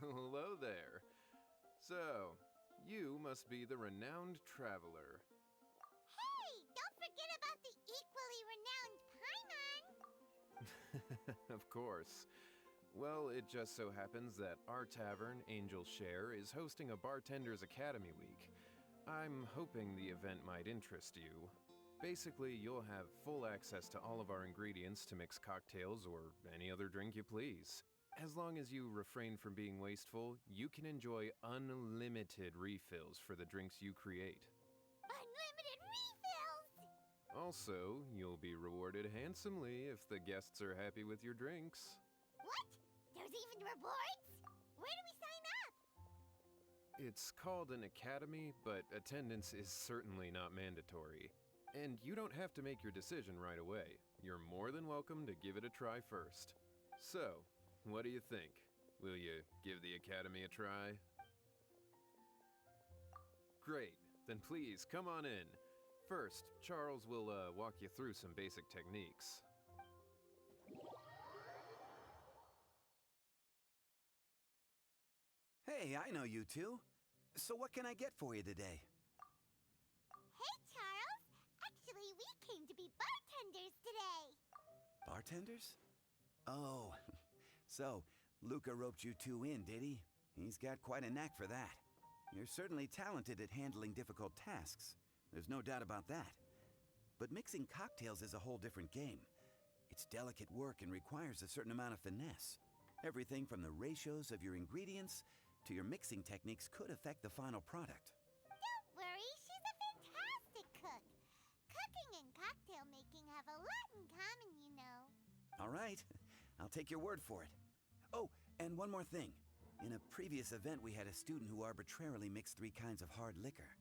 Hello there. So, you must be the renowned traveler. Hey, don't forget about the equally renowned Paimon! Of course. Well, it just so happens that our tavern, Angel's Share, is hosting a Bartender's Academy week. I'm hoping the event might interest you. Basically, you'll have full access to all of our ingredients to mix cocktails or any other drink you please. As long as you refrain from being wasteful, you can enjoy unlimited refills for the drinks you create. Unlimited refills! Also, you'll be rewarded handsomely if the guests are happy with your drinks. What? There's even rewards? Where do we sign up? It's called an academy, but attendance is certainly not mandatory. And you don't have to make your decision right away. You're more than welcome to give it a try first. So, what do you think? Will you give the academy a try? Great, then please come on in. First, Charles will walk you through some basic techniques. Hey, I know you two. So what can I get for you today? Hey, Charles! Actually, we came to be bartenders today! Bartenders? Oh, so Luca roped you two in, did he? He's got quite a knack for that. You're certainly talented at handling difficult tasks. There's no doubt about that. But mixing cocktails is a whole different game. It's delicate work and requires a certain amount of finesse. Everything from the ratios of your ingredients to your mixing techniques could affect the final product. Don't worry, she's a fantastic cook! Cooking and cocktail making have a lot in common, you know. All right, I'll take your word for it. Oh, and one more thing. In a previous event, we had a student who arbitrarily mixed 3 kinds of hard liquor.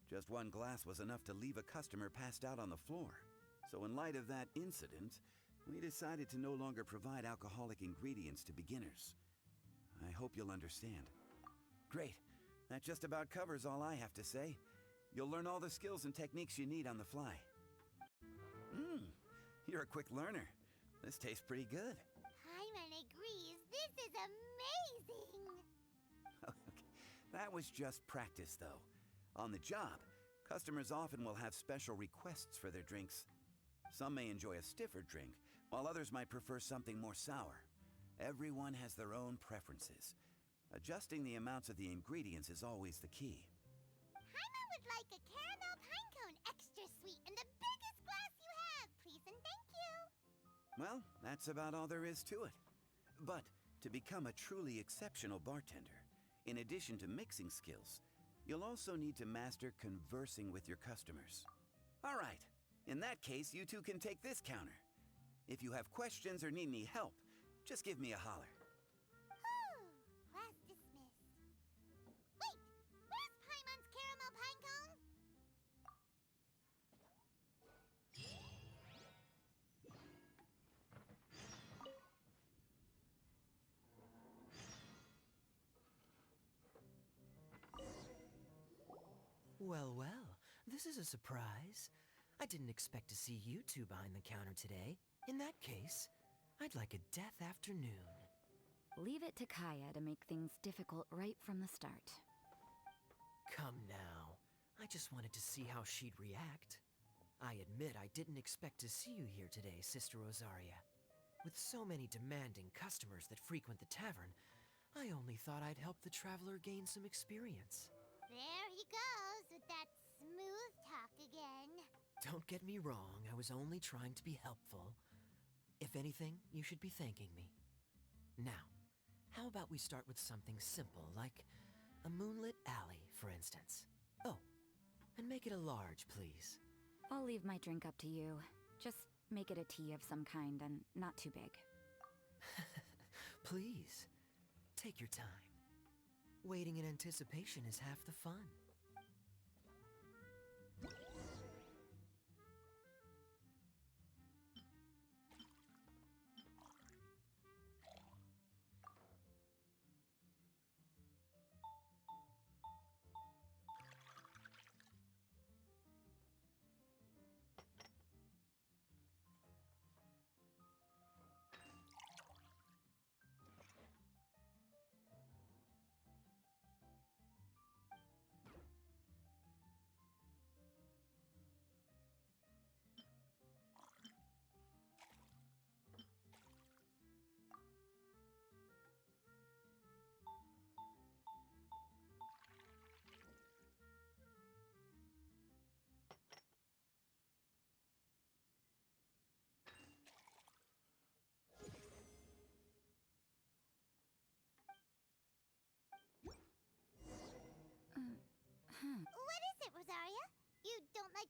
Just one glass was enough to leave a customer passed out on the floor. So in light of that incident, we decided to no longer provide alcoholic ingredients to beginners. I hope you'll understand. Great. That just about covers all I have to say. You'll learn all the skills and techniques you need on the fly. You're a quick learner. This tastes pretty good. Paimon agrees, this is amazing! Okay. That was just practice, though. On the job, customers often will have special requests for their drinks. Some may enjoy a stiffer drink, while others might prefer something more sour. Everyone has their own preferences. Adjusting the amounts of the ingredients is always the key. Paimon would like a caramel pine cone extra sweet in the biggest glass you have, please and thank you! Well, that's about all there is to it. But to become a truly exceptional bartender, in addition to mixing skills, you'll also need to master conversing with your customers. All right, in that case, you two can take this counter. If you have questions or need any help, just give me a holler. Whew, class dismissed. Wait, where's Paimon's caramel pine cone? Well, well, this is a surprise. I didn't expect to see you two behind the counter today. In that case, I'd like a death afternoon. Leave it to Kaya to make things difficult right from the start. Come now. I just wanted to see how she'd react. I admit I didn't expect to see you here today, Sister Rosaria. With so many demanding customers that frequent the tavern, I only thought I'd help the traveler gain some experience. There he goes with that smooth talk again. Don't get me wrong, I was only trying to be helpful. If anything, you should be thanking me. Now, how about we start with something simple, like a moonlit alley, for instance. Oh, and make it a large, please. I'll leave my drink up to you. Just make it a tea of some kind and not too big. Please, take your time. Waiting in anticipation is half the fun.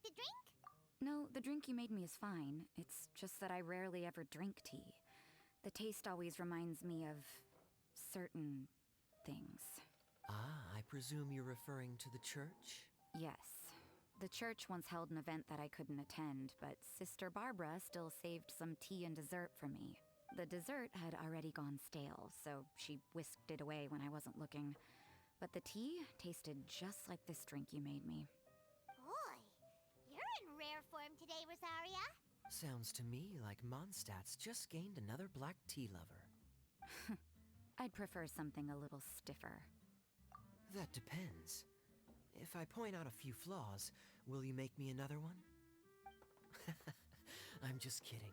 like the drink? No, the drink you made me is fine. It's just that I rarely ever drink tea. The taste always reminds me of certain things. Ah, I presume you're referring to the church? Yes. The church once held an event that I couldn't attend, but Sister Barbara still saved some tea and dessert for me. The dessert had already gone stale, so she whisked it away when I wasn't looking. But the tea tasted just like this drink you made me. Boy, you're in rare form today, Rosaria. Sounds to me like Mondstadt's just gained another black tea lover. I'd prefer something a little stiffer. That depends. If I point out a few flaws, will you make me another one? I'm just kidding.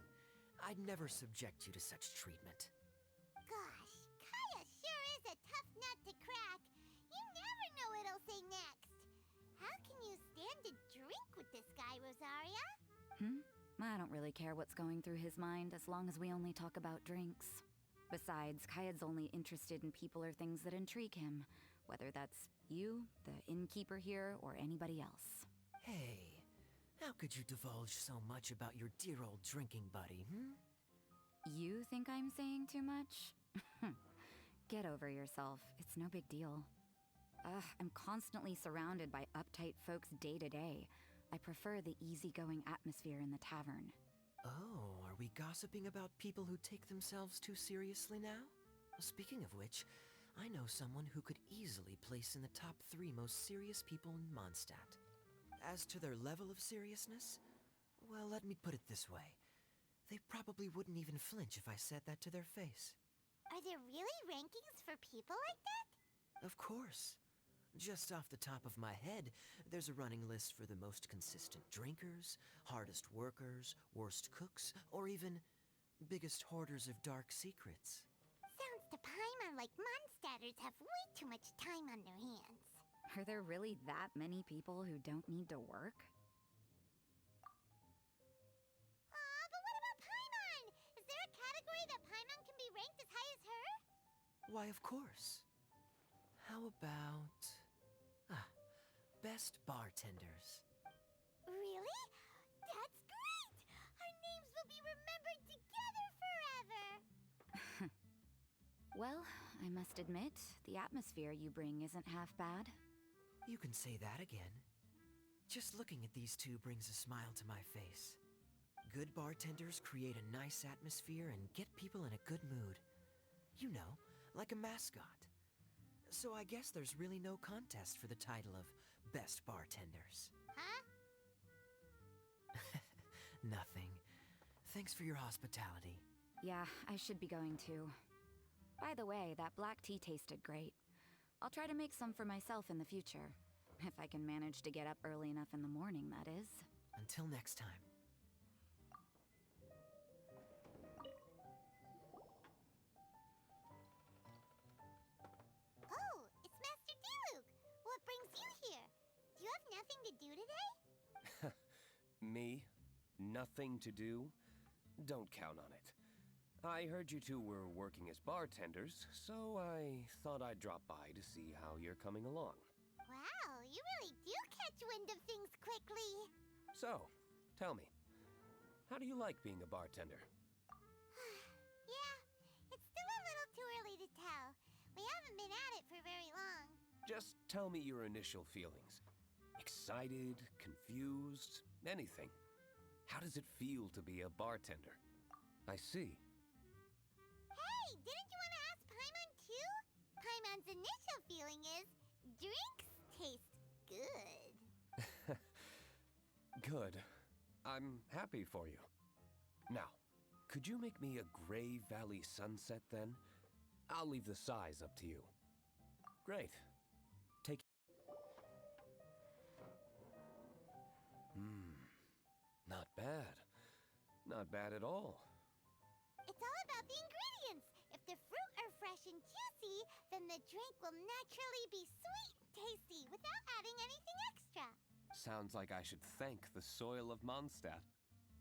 I'd never subject you to such treatment. Gosh, Kaya sure is a tough nut to crack. You never know what he'll say next. How can you stand to drink with this guy, Rosaria? I don't really care what's going through his mind as long as we only talk about drinks. Besides, Kayad's only interested in people or things that intrigue him, whether that's you, the innkeeper here, or anybody else. Hey, how could you divulge so much about your dear old drinking buddy, You think I'm saying too much? Get over yourself. It's no big deal. I'm constantly surrounded by uptight folks day to day. I prefer the easygoing atmosphere in the tavern. Oh, are we gossiping about people who take themselves too seriously now? Speaking of which, I know someone who could easily place in the top 3 most serious people in Mondstadt. As to their level of seriousness, well, let me put it this way. They probably wouldn't even flinch if I said that to their face. Are there really rankings for people like that? Of course. Just off the top of my head, there's a running list for the most consistent drinkers, hardest workers, worst cooks, or even biggest hoarders of dark secrets. Sounds to Paimon like Mondstadters have way too much time on their hands. Are there really that many people who don't need to work? Aw, but what about Paimon? Is there a category that Paimon can be ranked as high as her? Why, of course. How about... best bartenders. Really? That's great! Our names will be remembered together forever! Well, I must admit, the atmosphere you bring isn't half bad. You can say that again. Just looking at these two brings a smile to my face. Good bartenders create a nice atmosphere and get people in a good mood. You know, like a mascot. So I guess there's really no contest for the title of Best Bartenders. Huh? Nothing. Thanks for your hospitality. Yeah, I should be going too. By the way, that black tea tasted great. I'll try to make some for myself in the future. If I can manage to get up early enough in the morning, that is. Until next time. Oh, it's Master Diluc! What brings you here? Do you have nothing to do today? Me? Nothing to do? Don't count on it. I heard you two were working as bartenders, so I thought I'd drop by to see how you're coming along. Wow, you really do catch wind of things quickly. So, tell me, how do you like being a bartender? Yeah, it's still a little too early to tell. We haven't been at it for very long. Just tell me your initial feelings. Excited, confused, anything. How does it feel to be a bartender? I see. Hey, didn't you want to ask Paimon too? Paimon's initial feeling is, drinks taste good. Good. I'm happy for you. Now, could you make me a Gray Valley sunset then? I'll leave the size up to you. Great. Take... Not bad. Not bad at all. It's all about the ingredients. If the fruit are fresh and juicy, then the drink will naturally be sweet and tasty without adding anything extra. Sounds like I should thank the soil of Mondstadt.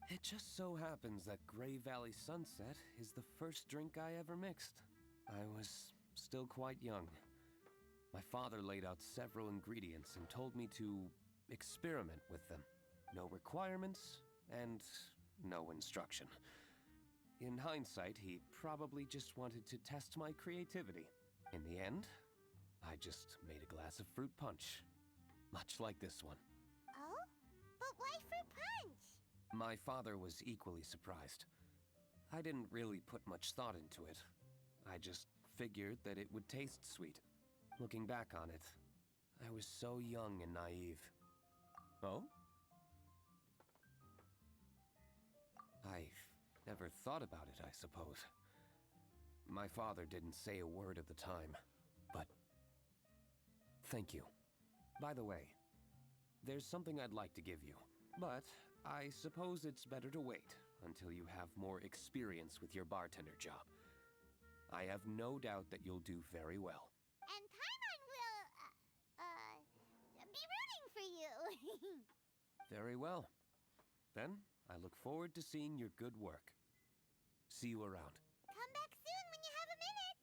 It just so happens that Gray Valley Sunset is the first drink I ever mixed. I was still quite young. My father laid out several ingredients and told me to experiment with them. no requirements, and no instruction. In hindsight, he probably just wanted to test my creativity. In the end, I just made a glass of fruit punch. Much like this one. Oh? But why fruit punch? My father was equally surprised. I didn't really put much thought into it. I just figured that it would taste sweet. Looking back on it, I was so young and naive. Oh? I never thought about it, I suppose. My father didn't say a word at the time, but thank you. By the way, there's something I'd like to give you, but I suppose it's better to wait until you have more experience with your bartender job. I have no doubt that you'll do very well. And Paimon will, be rooting for you. Very well. Then, I look forward to seeing your good work. See you around. Come back soon when you have a minute.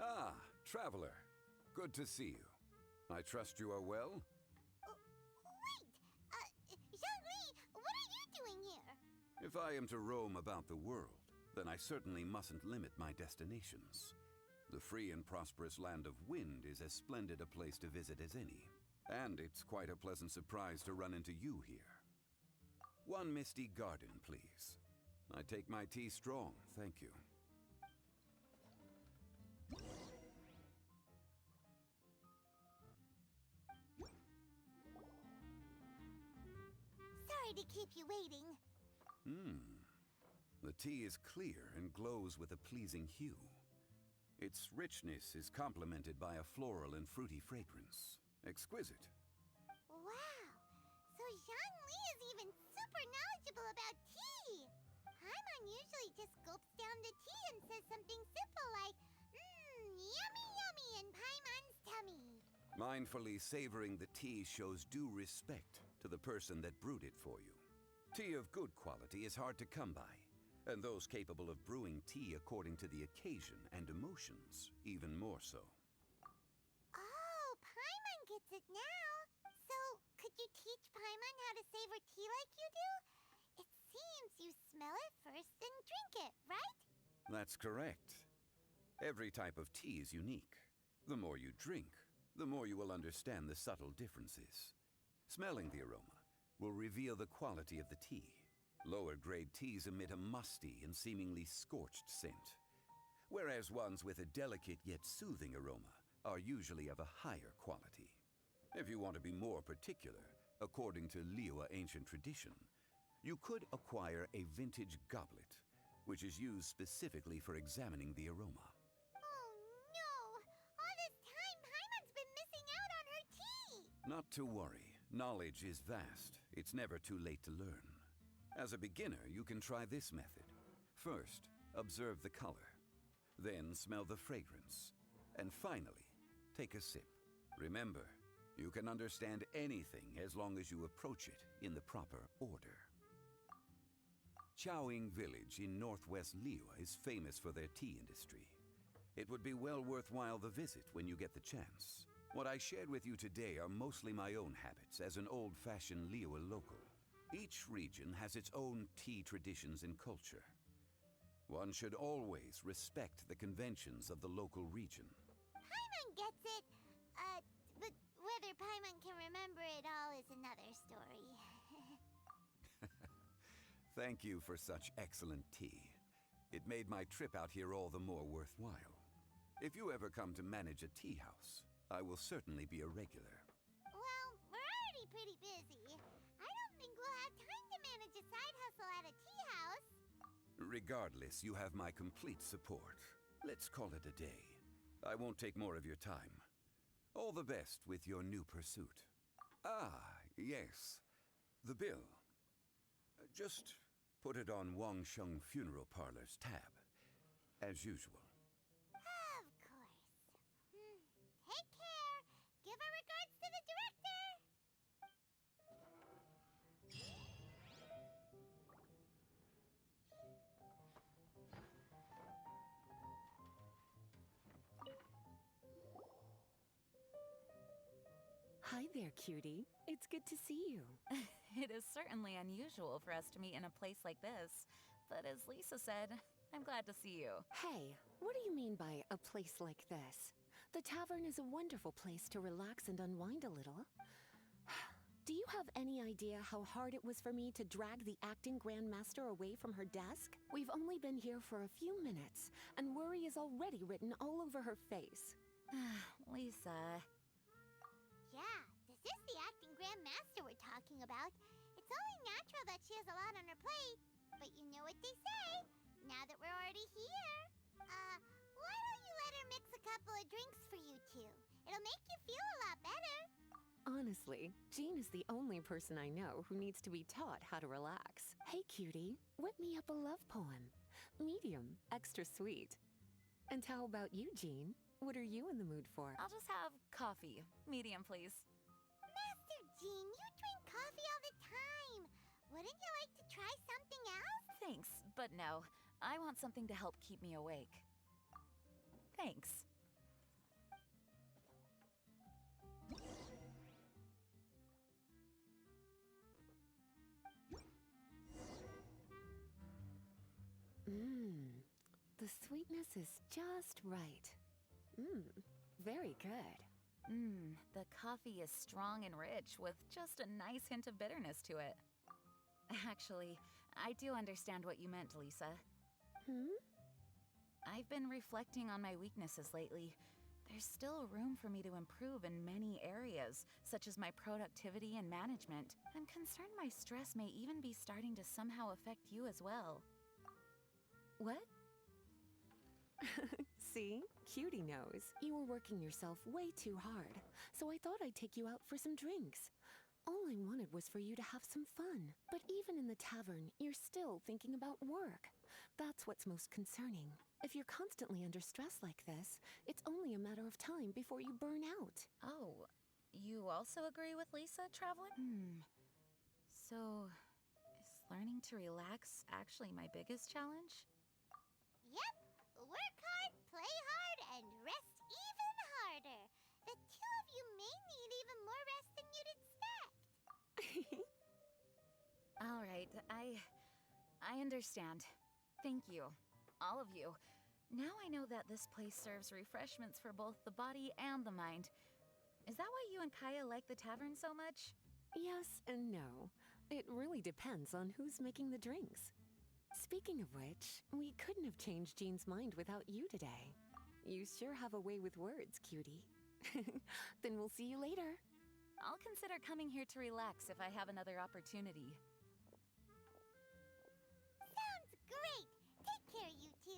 Ah, traveler. Good to see you. I trust you are well? Wait! Zhongli, what are you doing here? If I am to roam about the world, then I certainly mustn't limit my destinations. The free and prosperous land of Wind is as splendid a place to visit as any. And it's quite a pleasant surprise to run into you here. One misty garden, please. I take my tea strong, thank you. Sorry to keep you waiting. The tea is clear and glows with a pleasing hue. Its richness is complemented by a floral and fruity fragrance. Exquisite. Wow! So Zhongli is even super knowledgeable about tea! Paimon usually just gulps down the tea and says something simple like, yummy yummy in Paimon's tummy. Mindfully savoring the tea shows due respect to the person that brewed it for you. Tea of good quality is hard to come by, and those capable of brewing tea according to the occasion and emotions, even more so. Oh, Paimon gets it now. So, could you teach Paimon how to savor tea like you do? It seems you smell it first and drink it, right? That's correct. Every type of tea is unique. The more you drink, the more you will understand the subtle differences. Smelling the aroma will reveal the quality of the tea. Lower grade teas emit a musty and seemingly scorched scent, whereas ones with a delicate yet soothing aroma are usually of a higher quality. If you want to be more particular, according to Liyue ancient tradition, you could acquire a vintage goblet, which is used specifically for examining the aroma. Oh no! All this time, Paimon's been missing out on her tea! Not to worry. Knowledge is vast. It's never too late to learn. As a beginner, you can try this method. First, observe the color. Then smell the fragrance. And finally, take a sip. Remember, you can understand anything as long as you approach it in the proper order. Chaoying Village in northwest Liyue is famous for their tea industry. It would be well worthwhile the visit when you get the chance. What I shared with you today are mostly my own habits as an old-fashioned Liyue local. Each region has its own tea traditions and culture. One should always respect the conventions of the local region. Paimon gets it. But whether Paimon can remember it all is another story. Thank you for such excellent tea. It made my trip out here all the more worthwhile. If you ever come to manage a tea house, I will certainly be a regular. Well, we're already pretty busy. I don't think we'll have time to manage a side hustle at a tea house. Regardless, you have my complete support. Let's call it a day. I won't take more of your time. All the best with your new pursuit. Ah, yes. The bill. Just put it on Wangsheng Funeral Parlor's tab. as usual. Of course. Take care. Give our regards to the director. Hi there, cutie. It's good to see you. It is certainly unusual for us to meet in a place like this, but as Lisa said, I'm glad to see you. Hey, what do you mean by a place like this? The tavern is a wonderful place to relax and unwind a little. Do you have any idea how hard it was for me to drag the acting grandmaster away from her desk? We've only been here for a few minutes, and worry is already written all over her face. Lisa. Yeah, this is the acting grandmaster we're talking about. It's only natural that she has a lot on her plate. But you know what they say, now that we're already here. Why don't you let her mix a couple of drinks for you two? It'll make you feel a lot better. Honestly, Jean is the only person I know who needs to be taught how to relax. Hey, cutie, whip me up a love poem. Medium, extra sweet. And how about you, Jean? What are you in the mood for? I'll just have coffee. Medium, please. Master Jean, you drink coffee all the time. Wouldn't you like to try something else? Thanks, but no. I want something to help keep me awake. Thanks. The sweetness is just right. Very good. The coffee is strong and rich with just a nice hint of bitterness to it. Actually, I do understand what you meant, Lisa. I've been reflecting on my weaknesses lately. There's still room for me to improve in many areas, such as my productivity and management. I'm concerned my stress may even be starting to somehow affect you as well. What? See? Cutie knows. You were working yourself way too hard, so I thought I'd take you out for some drinks. All I wanted was for you to have some fun. But even in the tavern, you're still thinking about work. That's what's most concerning. If you're constantly under stress like this, it's only a matter of time before you burn out. Oh, you also agree with Lisa, traveler? So, is learning to relax actually my biggest challenge? Yep. Work hard, play hard, and rest even harder. The two of you may need even more rest than you'd expect. All right, I understand. Thank you. All of you. Now I know that this place serves refreshments for both the body and the mind. Is that why you and Kaya like the tavern so much? Yes and no. It really depends on who's making the drinks. Speaking of which, we couldn't have changed Jean's mind without you today. You sure have a way with words, cutie. Then we'll see you later. I'll consider coming here to relax if I have another opportunity. Sounds great. Take care, you two.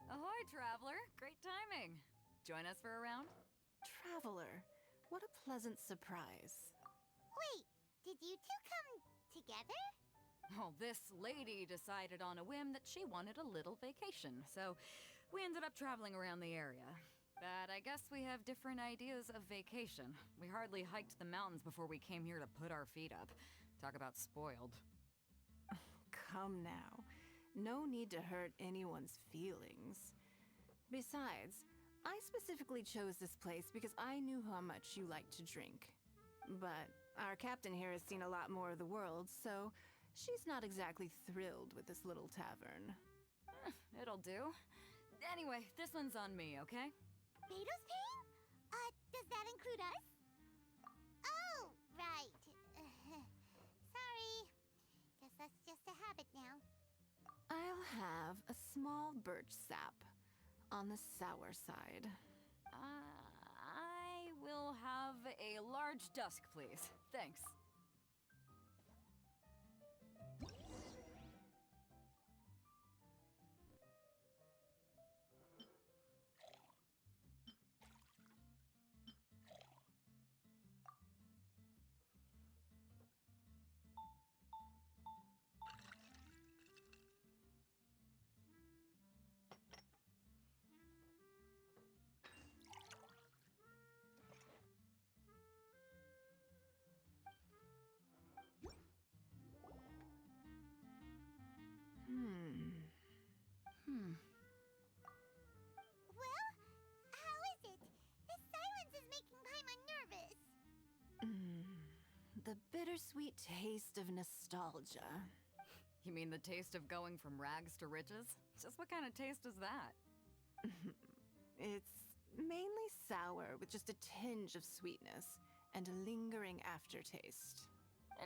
Ahoy, traveler! Great timing. Join us for a round? Traveler, what a pleasant surprise. Wait, did you two come together? Well, this lady decided on a whim that she wanted a little vacation, so we ended up traveling around the area. But I guess we have different ideas of vacation. We hardly hiked the mountains before we came here to put our feet up. Talk about spoiled. Come now. No need to hurt anyone's feelings. Besides, I specifically chose this place because I knew how much you like to drink. But our captain here has seen a lot more of the world, so she's not exactly thrilled with this little tavern. It'll do. Anyway, this one's on me, okay? Beto's paying? Does that include us? Oh, right. Sorry. Guess that's just a habit now. I'll have a small birch sap on the sour side. I will have a large dusk, please. Thanks. bittersweet taste of nostalgia. You mean the taste of going from rags to riches? Just what kind of taste is that? It's mainly sour with just a tinge of sweetness and a lingering aftertaste.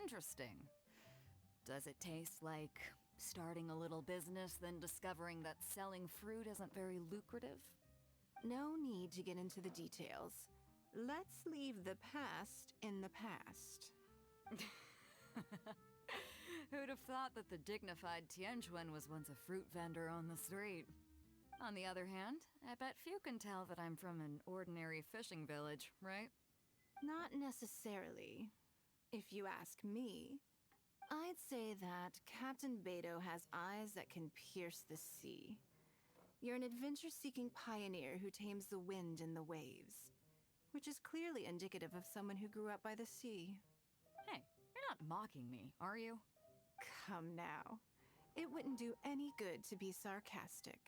Interesting. Does it taste like starting a little business, then discovering that selling fruit isn't very lucrative? No need to get into the details. Let's leave the past in the past. Who'd have thought that the dignified Tianquan was once a fruit vendor on the street? On the other hand, I bet few can tell that I'm from an ordinary fishing village, right? Not necessarily. If you ask me, I'd say that Captain Beto has eyes that can pierce the sea. You're an adventure-seeking pioneer who tames the wind and the waves, which is clearly indicative of someone who grew up by the sea. Hey, you're not mocking me, are you? Come now. It wouldn't do any good to be sarcastic.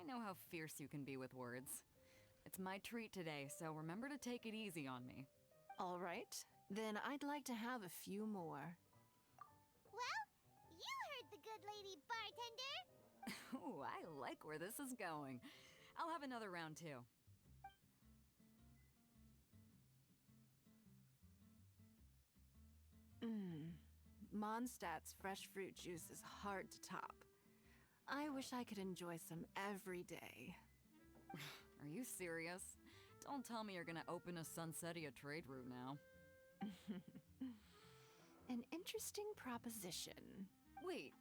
I know how fierce you can be with words. It's my treat today, so remember to take it easy on me. All right, then I'd like to have a few more. Well, you heard the good lady, bartender. Ooh, I like where this is going. I'll have another round too. Mondstadt's fresh fruit juice is hard to top. I wish I could enjoy some every day. Are you serious? Don't tell me you're gonna open a Sunsetia trade route now. An interesting proposition. Wait,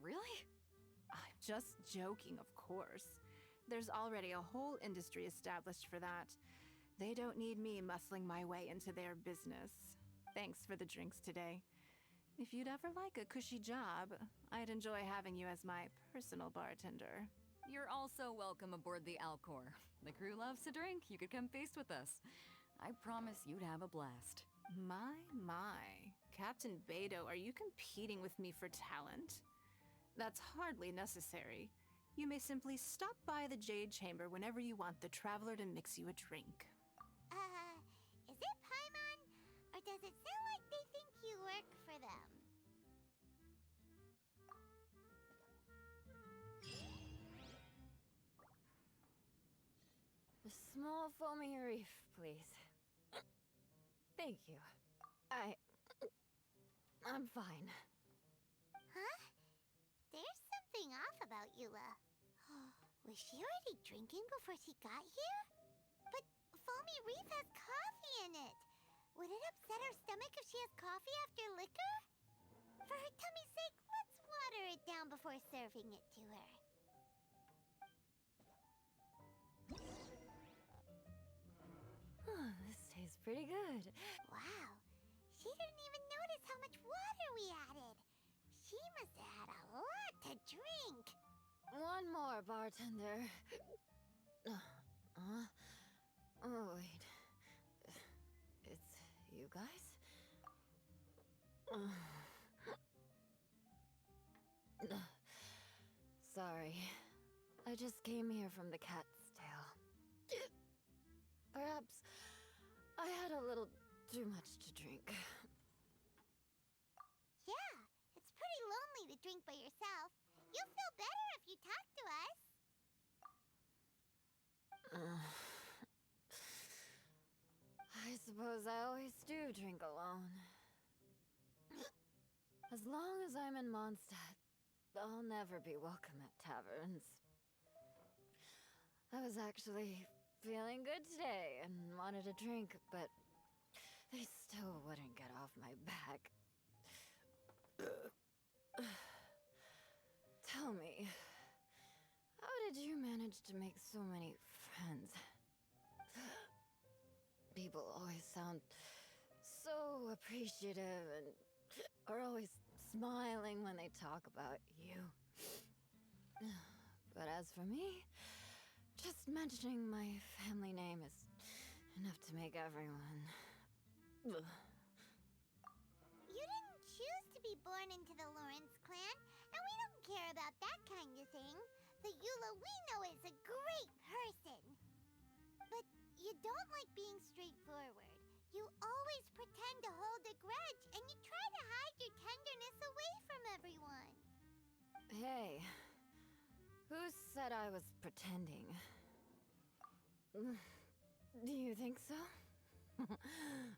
really? I'm just joking, of course. There's already a whole industry established for that. They don't need me muscling my way into their business. Thanks for the drinks today. If you'd ever like a cushy job, I'd enjoy having you as my personal bartender. You're also welcome aboard the Alcor. The crew loves to drink. You could come feast with us. I promise you'd have a blast. My. Captain Beto, are you competing with me for talent? That's hardly necessary. You may simply stop by the Jade Chamber whenever you want the Traveler to mix you a drink. Is it Paimon? Or does it sound like they think you work for them? A small foamy reef, please. Thank you. I'm fine. Huh? There's something off about Eula. Was she already drinking before she got here? But Foamy Reef has coffee in it. Would it upset her stomach if she has coffee after liquor? For her tummy's sake, let's water it down before serving it to her. Oh, this tastes pretty good. Wow, she didn't even notice how much water we added. She must have had a lot to drink. One more, bartender. Oh, wait. It's you guys? Sorry. I just came here from the Cat's Tail. Perhaps I had a little too much to drink. Yeah, it's pretty lonely to drink by yourself. You'll feel better if you talk to us. I suppose I always do drink alone. As long as I'm in Mondstadt, I'll never be welcome at taverns. I was actually feeling good today and wanted a drink, but they still wouldn't get off my back. Tell me, how did you manage to make so many friends? People always sound so appreciative and are always smiling when they talk about you. But as for me, just mentioning my family name is enough to make everyone... You didn't choose to be born into the Lawrence clan, and we don't care about that kind of thing. The Eula we know is a great person. But you don't like being straightforward. You always pretend to hold a grudge, and you try to hide your tenderness away from everyone. Hey, who said I was pretending? Do you think so?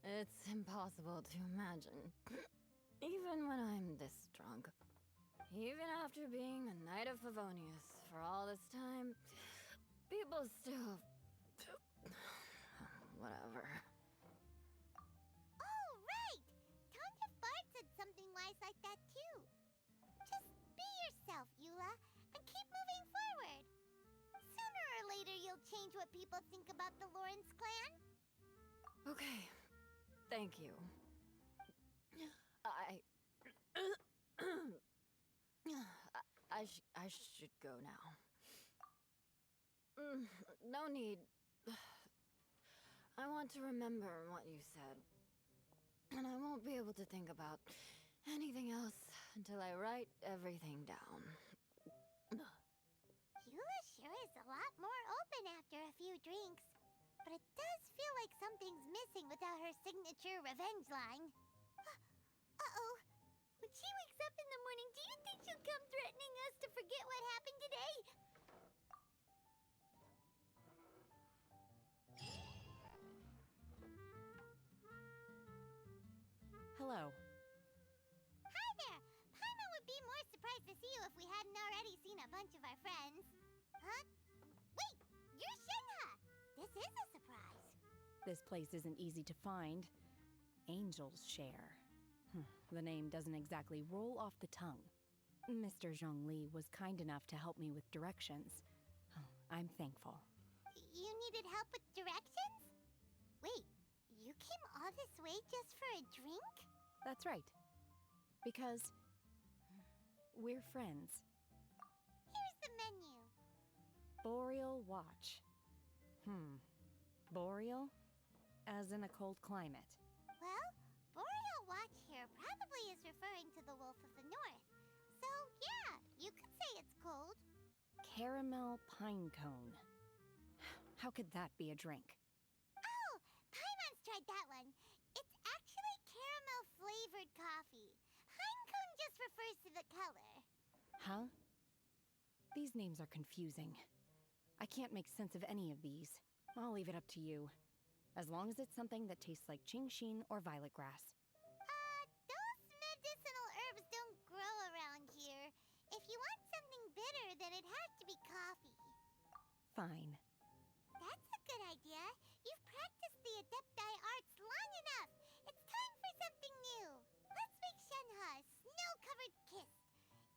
It's impossible to imagine. Even when I'm this drunk. Even after being a Knight of Favonius for all this time, people still... Whatever. Oh, right! Tontif Bard said something wise like that, too. Just be yourself, Eula, and keep moving forward. Sooner or later, you'll change what people think about the Lawrence clan. Okay. Thank you. I should go now. No need. I want to remember what you said. And I won't be able to think about anything else until I write everything down. Eula sure is a lot more open after a few drinks. But it does feel like something's missing without her signature revenge line. Uh-oh. When she wakes up in the morning, do you think she'll come threatening us to forget what happened today? Hello. Hi there! Paimon would be more surprised to see you if we hadn't already seen a bunch of our friends. Huh? Wait! You're Shenhe! This is a surprise. This place isn't easy to find. Angel's Share. The name doesn't exactly roll off the tongue. Mr. Zhongli was kind enough to help me with directions. I'm thankful. You needed help with directions? Wait, you came all this way just for a drink? That's right. Because we're friends. Here's the menu. Boreal Watch. Boreal? As in a cold climate. Well, Boreal Watch here probably is referring to the Wolf of the North. So, yeah, you could say it's cold. Caramel pine cone. How could that be a drink? Oh, Paimon's tried that one. It's actually caramel-flavored coffee. Pinecone just refers to the color. Huh? These names are confusing. I can't make sense of any of these. I'll leave it up to you. As long as it's something that tastes like Qingxin or violet grass. Those medicinal herbs don't grow around here. If you want something bitter, then it has to be coffee. Fine. That's a good idea. You've practiced the Adepti arts long enough. It's time for something new. Let's make Shenhe a snow-covered kiss.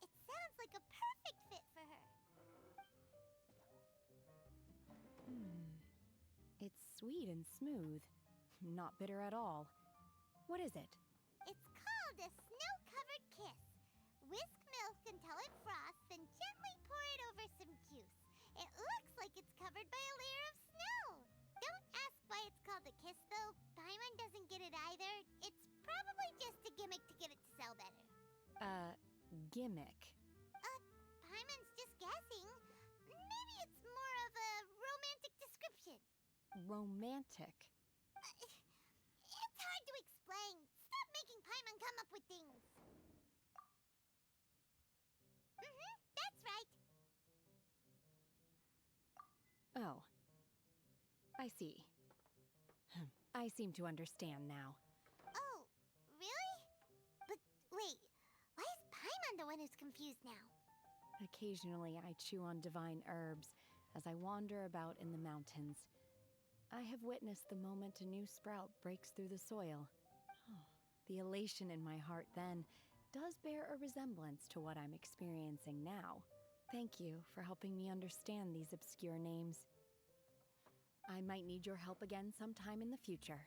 It sounds like a perfect fit for her. It's sweet and smooth. Not bitter at all. What is it? It's called a snow-covered kiss. Whisk milk until it froths, then gently pour it over some juice. It looks like it's covered by a layer of snow. Don't ask why it's called a kiss, though. Paimon doesn't get it either. It's probably just a gimmick to get it to sell better. Gimmick. Paimon's just guessing. Maybe it's more of a romantic description. Romantic. It's hard to explain. Stop making Paimon come up with things. That's right. Oh. I see. I seem to understand now. Oh, really? But wait, why is Paimon the one who's confused now? Occasionally, I chew on divine herbs as I wander about in the mountains. I have witnessed the moment a new sprout breaks through the soil. The elation in my heart then does bear a resemblance to what I'm experiencing now. Thank you for helping me understand these obscure names. I might need your help again sometime in the future.